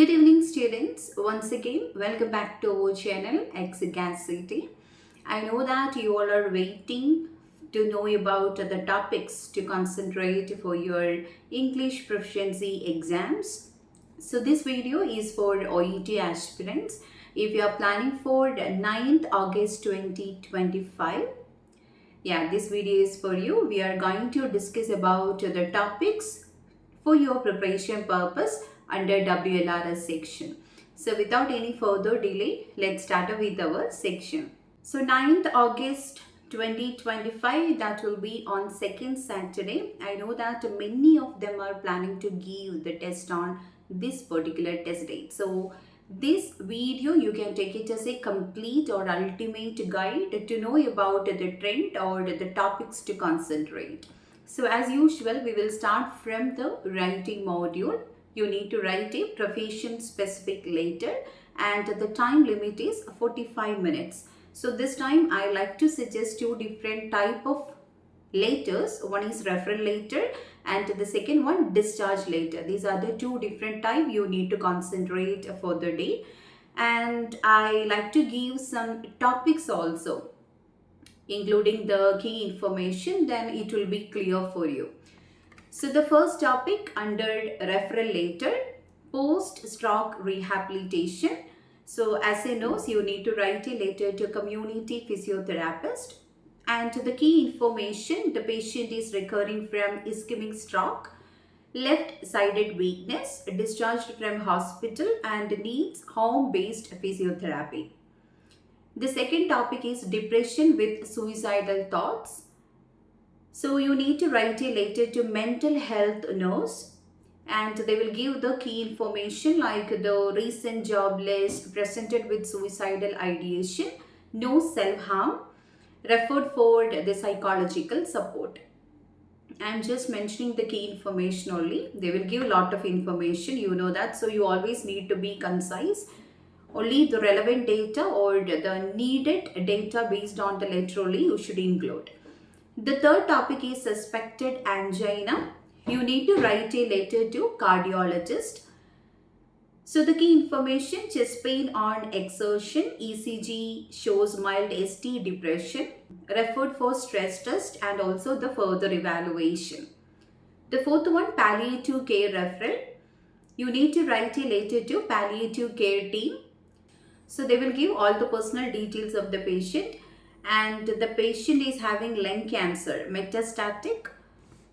Good evening, students. Once again, welcome back to our channel, Ach'z. I know that you all are waiting to know about the topics to concentrate for your English proficiency exams. So this video is for OET aspirants. If you are planning for the 9th August 2025, this video is for you. We are going to discuss about the topics for your preparation purpose under WLRS section. So without any further delay, let's start with our section. So 9th August 2025, that will be on second Saturday. I know that many of them are planning to give the test on this particular test date. So this video, you can take it as a complete or ultimate guide to know about the trend or the topics to concentrate. So as usual, we will start from the writing module. You need to write a profession specific letter and the time limit is 45 minutes. So this time I like to suggest two different type of letters. One is referral letter and the second one discharge letter. These are the two different type you need to concentrate for the day. And I like to give some topics also, including the key information, then it will be clear for you. So the first topic under referral letter, post-stroke rehabilitation. So as a nurse, you need to write a letter to community physiotherapist. And the key information, the patient is recovering from ischemic stroke, left-sided weakness, discharged from hospital and needs home-based physiotherapy. The second topic is depression with suicidal thoughts. So you need to write a letter to mental health nurse and they will give the key information like the recent job list, presented with suicidal ideation, no self-harm, referred for the psychological support. I am just mentioning the key information only. They will give a lot of information, you know that. So you always need to be concise. Only the relevant data or the needed data based on the letter only you should include. The third topic is suspected angina. You need to write a letter to cardiologist. So the key information, chest pain on exertion, ECG shows mild ST depression, referred for stress test and also the further evaluation. The fourth one, palliative care referral. You need to write a letter to palliative care team. So they will give all the personal details of the patient and the patient is having lung cancer, metastatic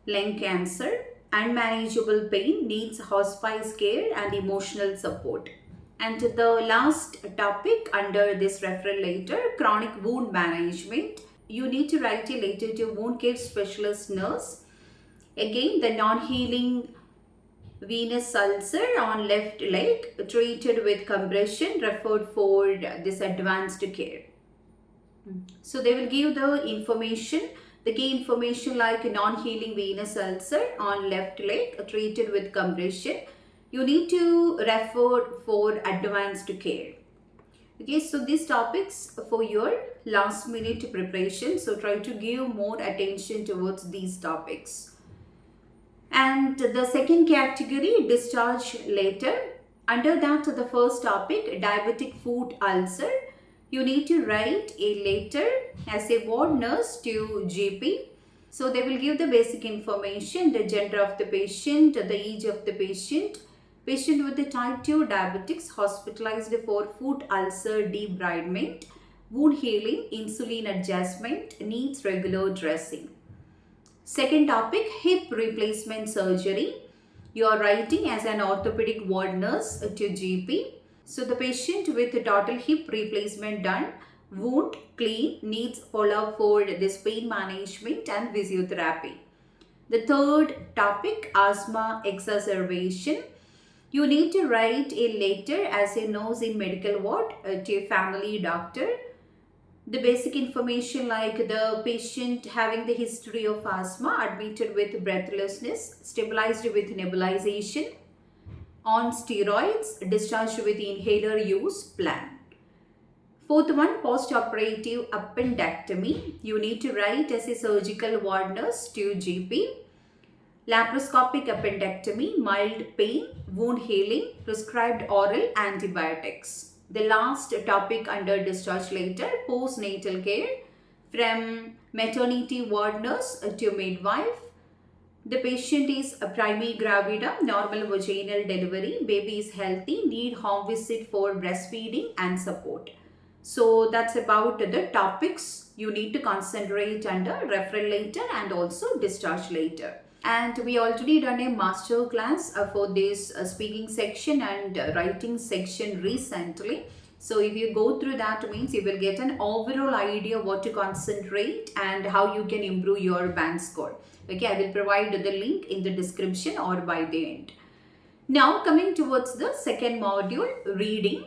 lung cancer, unmanageable pain, needs hospice care and emotional support. And the last topic under this referral letter, chronic wound management. You need to write a letter to wound care specialist nurse. Again, the non-healing venous ulcer on left leg, treated with compression, referred for this advanced care. So they will give the information, the key information like non-healing venous ulcer on left leg, treated with compression. You need to refer for advanced care. Okay, so these topics for your last minute preparation. So try to give more attention towards these topics. And the second category, discharge letter. Under that, the first topic, diabetic foot ulcer. You need to write a letter as a ward nurse to GP. So they will give the basic information, the gender of the patient, the age of the patient with the type 2 diabetics, hospitalized for foot ulcer debridement, wound healing, insulin adjustment, needs regular dressing. Second topic, hip replacement surgery. You are writing as an orthopedic ward nurse to GP. So the patient with a total hip replacement done, wound clean, needs follow-up for this pain management and physiotherapy. The third topic, asthma exacerbation. You need to write a letter as a nurse in medical ward to a family doctor. The basic information like the patient having the history of asthma, admitted with breathlessness, stabilized with nebulization, on steroids, discharged with inhaler use plan. Fourth one, post-operative appendectomy. You need to write as a surgical ward nurse to GP. laparoscopic appendectomy, mild pain, wound healing, prescribed oral antibiotics. The last topic under discharge later, postnatal care, from maternity ward nurse to midwife. The patient is a primary gravida, normal vaginal delivery, baby is healthy, need home visit for breastfeeding and support. So that's about the topics you need to concentrate under referral later and also discharge later. And we already done a master class for this speaking section and writing section recently. So if you go through that, means you will get an overall idea what to concentrate and how you can improve your band score. Okay, I will provide the link in the description or by the end. Now coming towards the second module, reading.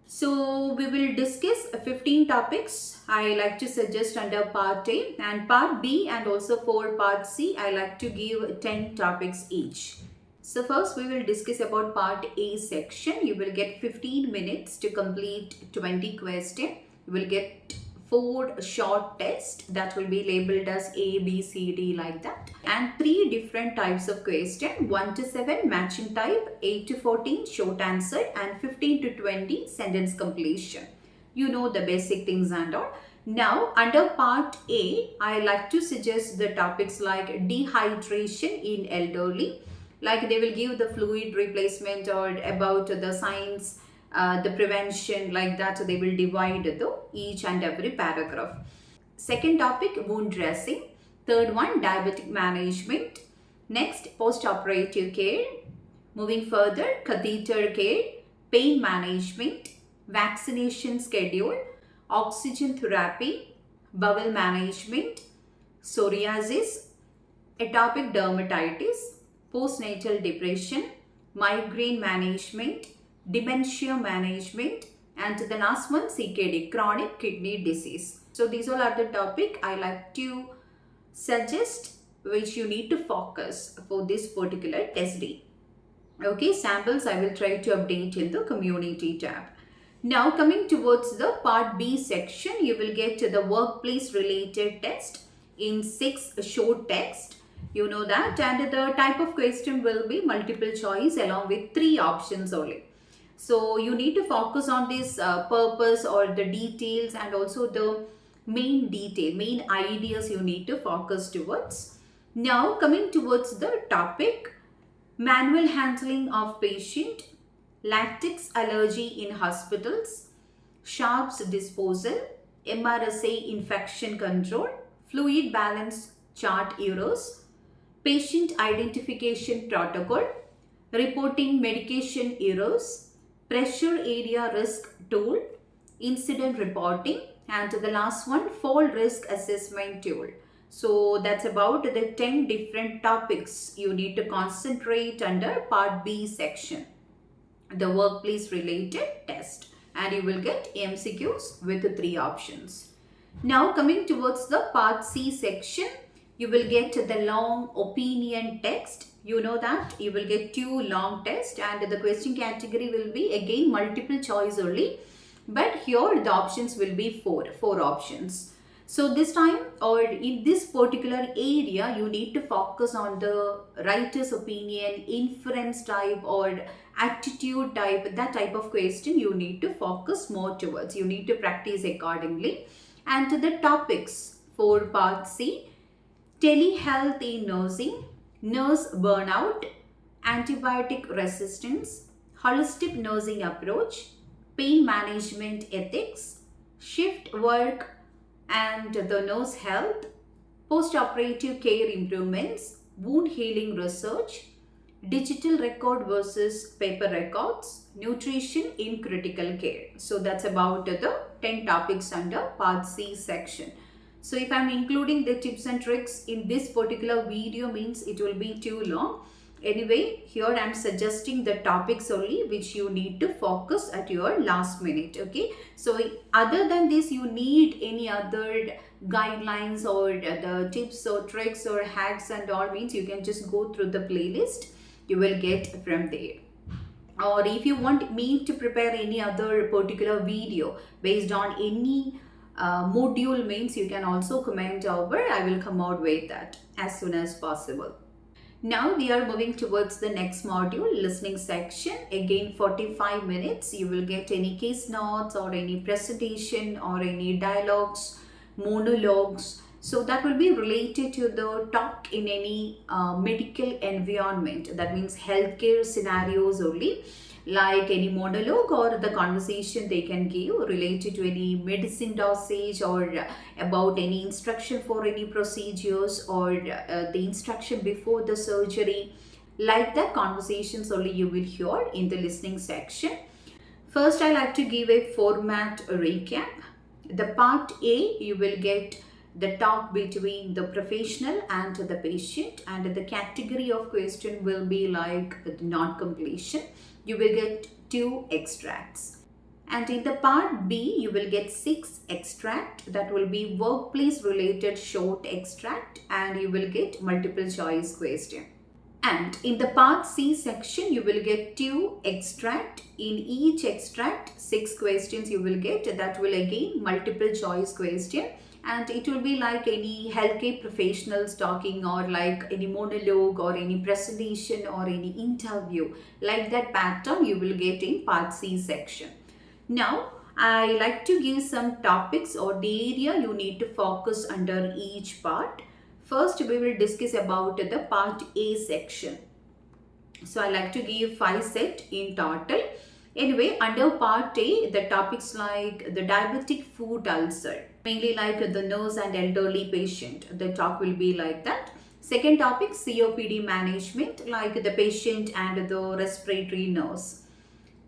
So we will discuss 15 topics I like to suggest under part A, and part B and also for part C I like to give 10 topics each. So first we will discuss about part A section. You will get 15 minutes to complete 20 questions. You will get 4 short tests that will be labeled as A, B, C, D like that, and 3 different types of question, 1 to 7 matching type, 8 to 14 short answer, and 15 to 20 sentence completion. You know the basic things and all. Now under part A, I like to suggest the topics like dehydration in elderly, like they will give the fluid replacement or about the science, the prevention, like that. So they will divide each and every paragraph. Second topic, wound dressing. Third one, diabetic management. Next, post-operative care. Moving further, catheter care, pain management, vaccination schedule, oxygen therapy, bowel management, psoriasis, atopic dermatitis, postnatal depression, migraine management, dementia management, and the last one, CKD, chronic kidney disease. So these all are the topic I like to suggest which you need to focus for this particular test day. Okay, samples I will try to update in the community tab. Now coming towards the part B section, you will get to the workplace related test in 6 short text. You know that, and the type of question will be multiple choice along with 3 options only. So you need to focus on this purpose or the details, and also the main detail, main ideas you need to focus towards. Now coming towards the topic, manual handling of patient, latex allergy in hospitals, sharps disposal, MRSA infection control, fluid balance chart errors, patient identification protocol, reporting medication errors, pressure area risk tool, incident reporting, and the last one, fall risk assessment tool. So that's about the 10 different topics you need to concentrate under part B section, the workplace related test, and you will get MCQs with the 3 options. Now coming towards the part C section, you will get the long opinion text. You know that you will get 2 long tests, and the question category will be again multiple choice only, but here the options will be 4 options. So this time, or in this particular area, you need to focus on the writer's opinion, inference type or attitude type, that type of question you need to focus more towards. You need to practice accordingly. And to the topics for part C, telehealth in nursing, nurse burnout, antibiotic resistance, holistic nursing approach, pain management ethics, shift work and the nurse health, post-operative care improvements, wound healing research, digital record versus paper records, nutrition in critical care. So that's about the 10 topics under part C section. So if I'm including the tips and tricks in this particular video, means it will be too long. Anyway, here I'm suggesting the topics only which you need to focus at your last minute. Okay, so other than this, you need any other guidelines or the tips or tricks or hacks and all, means you can just go through the playlist, you will get from there. Or if you want me to prepare any other particular video based on any module, means you can also comment over. I will come out with that as soon as possible. Now we are moving towards the next module, listening section. Again, 45 minutes. You will get any case notes or any presentation or any dialogues, monologues. So that will be related to the talk in any medical environment. That means healthcare scenarios only, like any monologue or the conversation they can give related to any medicine dosage or about any instruction for any procedures or the instruction before the surgery. Like that conversations only you will hear in the listening section. First, I like to give a format recap. The part A, you will get the talk between the professional and the patient, and the category of question will be like the non-completion. You will get 2 extracts. And in the part B, you will get 6 extract, that will be workplace related short extract, and you will get multiple choice question. And in the part C section, you will get 2 extract. In each extract, 6 questions you will get. That will again multiple choice question. And it will be like any healthcare professionals talking, or like any monologue or any presentation or any interview. Like that pattern you will get in part C section. Now, I like to give some topics or the area you need to focus under each part. First, we will discuss about the part A section. So, I like to give 5 set in total. Anyway, under part A, the topics like the diabetic foot ulcer, mainly like the nurse and elderly patient. The talk will be like that. Second topic, COPD management, like the patient and the respiratory nurse.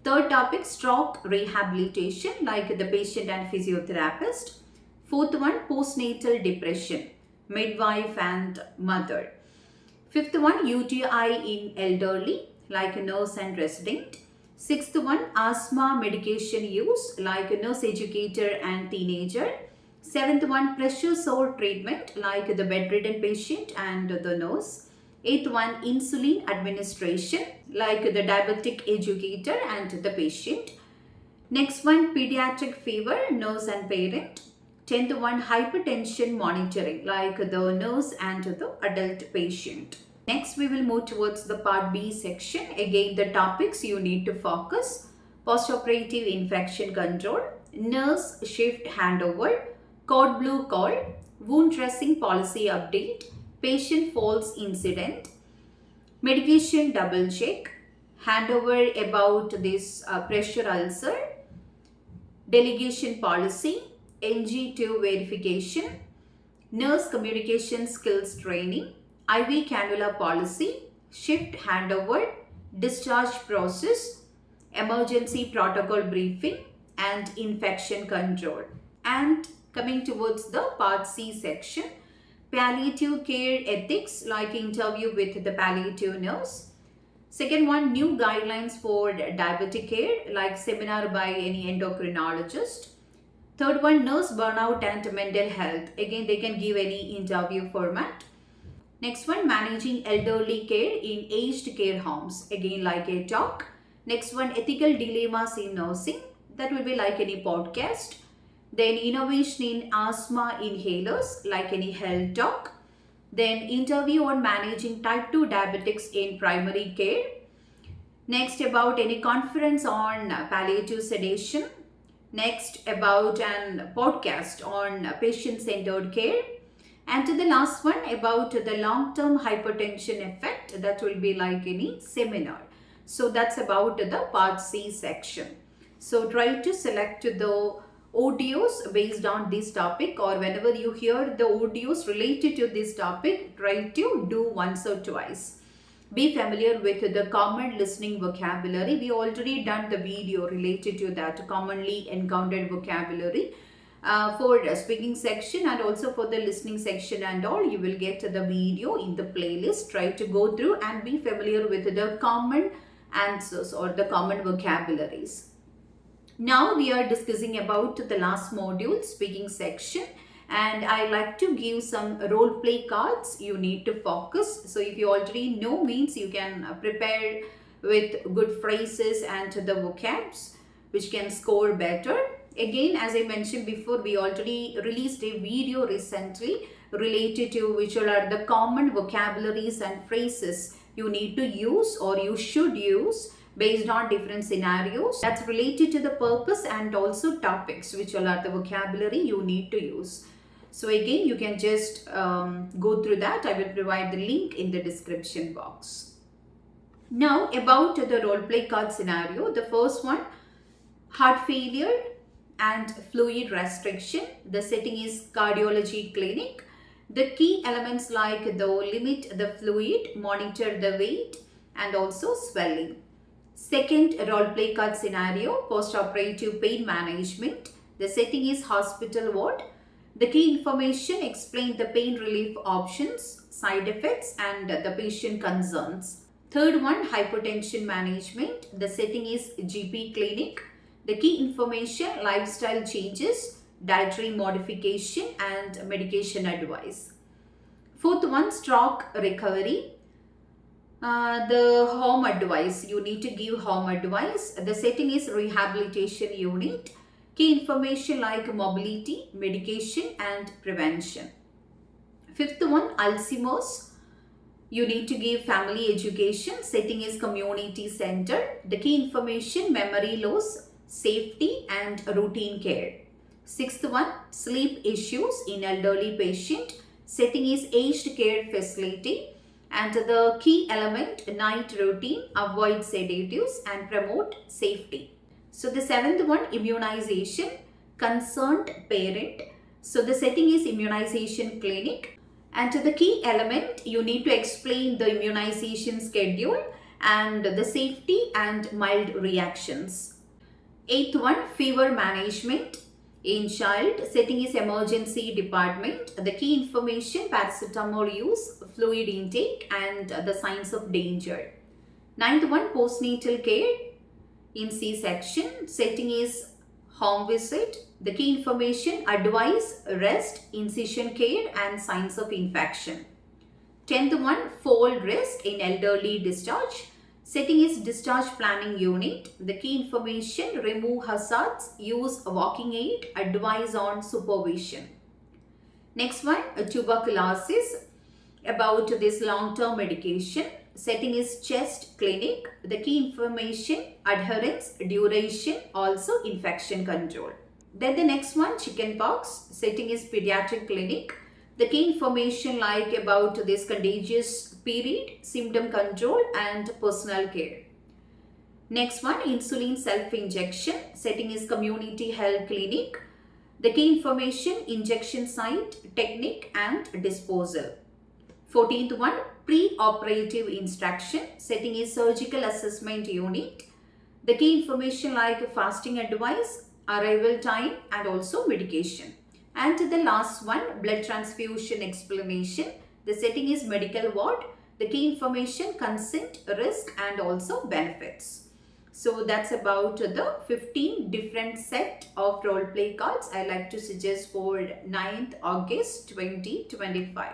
Third topic, stroke rehabilitation, like the patient and physiotherapist. Fourth one, postnatal depression, midwife and mother. Fifth one, UTI in elderly, like a nurse and resident. Sixth one, asthma medication use, like a nurse educator and teenager. Seventh one, pressure sore treatment, like the bedridden patient and the nurse. Eighth one, insulin administration, like the diabetic educator and the patient. Next one, pediatric fever, nurse and parent. 10th one, hypertension monitoring, like the nurse and the adult patient. Next, we will move towards the part B section. Again, the topics you need to focus: postoperative infection control, nurse shift handover, code blue call, wound dressing policy update, patient falls incident, medication double check, handover about this pressure ulcer, delegation policy, NG2 verification, nurse communication skills training, IV cannula policy, shift handover, discharge process, emergency protocol briefing, and infection control. And coming towards the part C section, palliative care ethics, like interview with the palliative nurse. Second one, new guidelines for diabetic care, like seminar by any endocrinologist. Third one, nurse burnout and mental health. Again, they can give any interview format. Next one, managing elderly care in aged care homes. Again, like a talk. Next one, ethical dilemmas in nursing. That will be like any podcast. Then innovation in asthma inhalers, like any health talk. Then interview on managing type 2 diabetics in primary care. Next, about any conference on palliative sedation. Next, about an podcast on patient-centered care. And to the last one, about the long-term hypertension effect. That will be like any seminar. So that's about the part C section. So try to select the audios based on this topic, or whenever you hear the audios related to this topic, try to do once or twice. Be familiar with the common listening vocabulary. We already done the video related to that commonly encountered vocabulary for the speaking section, and also for the listening section and all. You will get the video in the playlist. Try to go through and be familiar with the common answers or the common vocabularies. Now we are discussing about the last module, speaking section, and I like to give some role play cards you need to focus. So if you already know, means you can prepare with good phrases and the vocabs which can score better. Again, as I mentioned before, we already released a video recently related to which all are the common vocabularies and phrases you need to use or you should use based on different scenarios that's related to the purpose, and also topics which all are the vocabulary you need to use. So again, you can just go through that. I will provide the link in the description box. Now about the role play card scenario, the first one, heart failure and fluid restriction. The setting is cardiology clinic. The key elements like the limit the fluid, monitor the weight and also swelling. Second role play card scenario, post-operative pain management. The setting is hospital ward. The key information, explain the pain relief options, side effects and the patient concerns. Third one, hypertension management. The setting is GP clinic. The key information, lifestyle changes, dietary modification and medication advice. Fourth one, stroke recovery. The home advice, you need to give home advice. The setting is rehabilitation unit. Key information like mobility, medication and prevention. Fifth one, Alzheimer's. You need to give family education. Setting is community center. The key information, memory loss, safety and routine care. Sixth one, sleep issues in elderly patient. Setting is aged care facility. And the key element, night routine, avoid sedatives and promote safety. So the seventh one, immunization, concerned parent. So the setting is immunization clinic. And the key element, you need to explain the immunization schedule and the safety and mild reactions. Eighth one, fever management in child. Setting is emergency department. The key information, paracetamol use, fluid intake and the signs of danger. Ninth one, postnatal care in C-section. Setting is home visit. The key information, advice, rest, incision care and signs of infection. 10th one, fall risk in elderly discharge. Setting is discharge planning unit. The key information, remove hazards, use walking aid, advice on supervision. Next one, tuberculosis, about this long-term medication. Setting is chest clinic. The key information, adherence, duration, also infection control. Then the next one, chickenpox. Setting is pediatric clinic. The key information like about this contagious period, symptom control and personal care. Next one, insulin self-injection. Setting is community health clinic. The key information, injection site, technique and disposal. 14th one, pre-operative instruction. Setting is surgical assessment unit. The key information like fasting advice, arrival time and also medication. And the last one, blood transfusion explanation. The setting is medical ward. The key information, consent, risk and also benefits. So that's about the 15 different set of role play cards I like to suggest for 9th August 2025.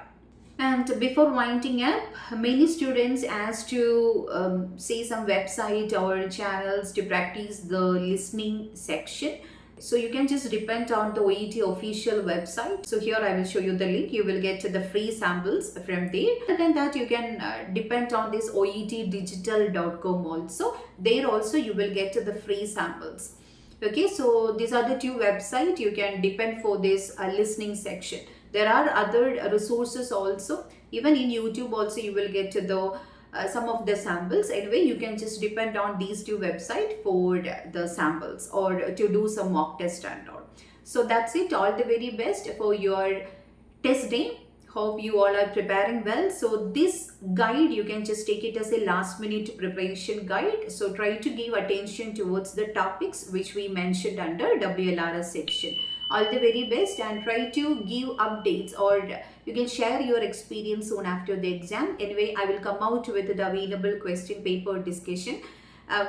And before winding up, many students ask to say some website or channels to practice the listening section. So you can just depend on the OET official website. So here I will show you the link. You will get the free samples from there. Other than that, you can depend on this oetdigital.com also. There also you will get the free samples. Okay, so these are the two websites you can depend for this listening section. There are other resources also. Even in YouTube also you will get the some of the samples. Anyway, you can just depend on these two websites for the samples or to do some mock test and all. So that's it. All the very best for your test day. Hope you all are preparing well. So this guide, you can just take it as a last minute preparation guide. So try to give attention towards the topics which we mentioned under WLRS section. All the very best and try to give updates, or you can share your experience soon after the exam. Anyway, I will come out with the available question paper discussion.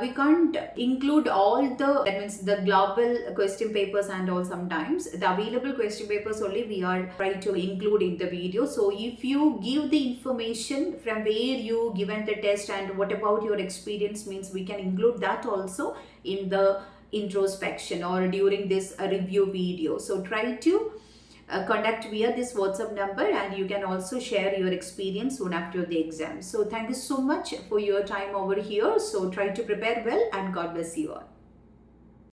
We can't include all the, that means the global question papers and all. Sometimes the available question papers only we are trying to include in the video. So if you give the information from where you given the test and what about your experience, means we can include that also in the introspection or during this review video. So try to contact via this WhatsApp number, and you can also share your experience soon after the exam. So thank you so much for your time over here. So try to prepare well, and God bless you all.